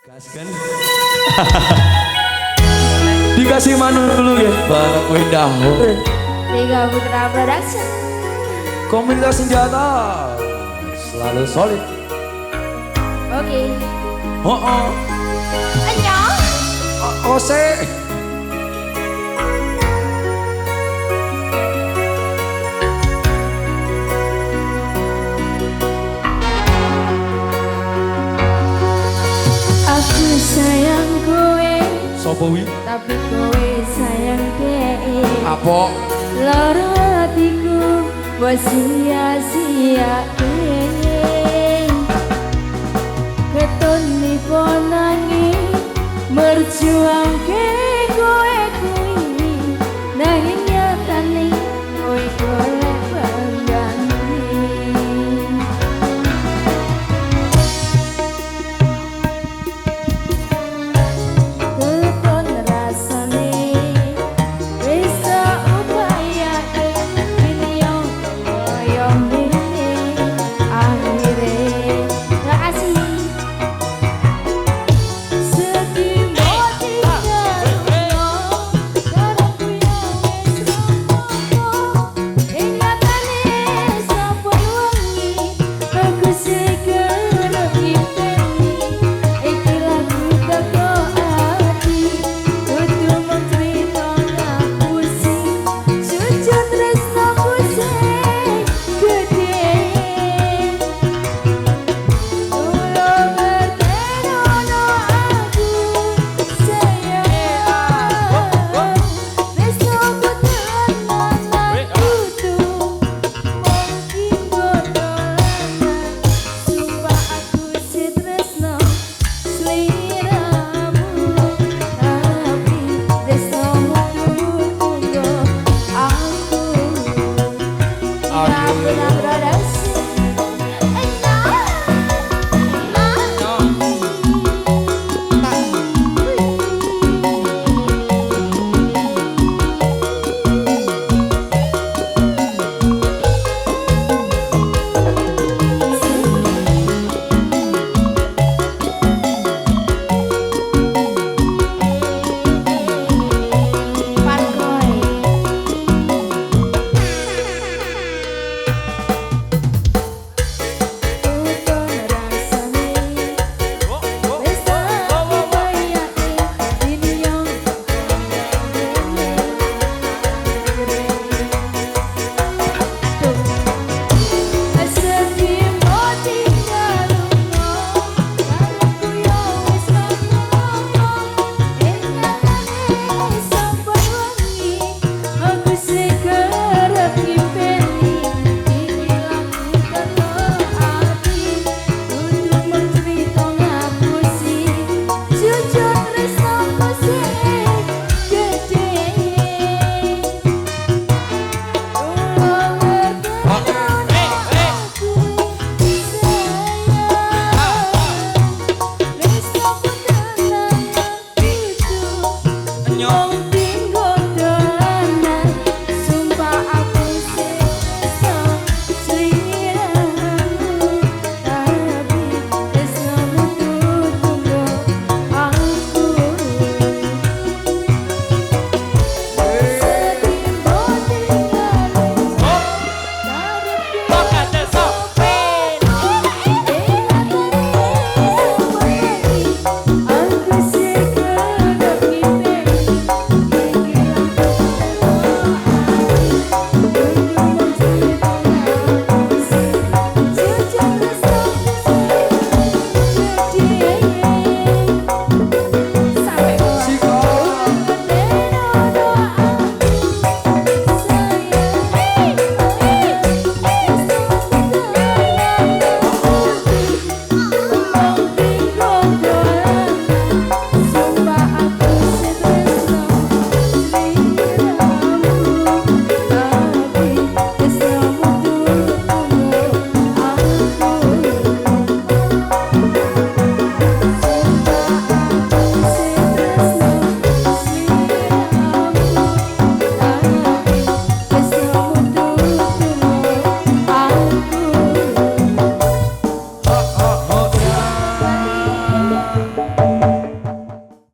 Gaskan. Dikasih manu dulu ya, barang kue dahu. Tiga Putra Production. Komunitas senjata selalu solid. Oke. Oh. Annyeong. Ose. Aku sayang kowe, Sopo wi? tapi kowe sayang dhek. Apa? Lara hatiku mbok sia-siake. Ketoni ponangi merjuangke kowe kuwi, nanging nyatane kowe golek pengganti. Keton rasane wis tak upayake, video koyo ngene akhire gak asih. Sedih mati karo karo kuwi wis romo. Ingatane sampun wengi aku sekerep ngimpi. Iki lagu teko ati kudu mung crita ngapusi. Jujur tresnaku sing gedhe. Tulung ngertenono aku sayang. Tresnaku tenan kudu mungkin bodolan. Sumpah aku si tresno sliramu, tapi tresnomu tunggu aku. Tiga Putra Production.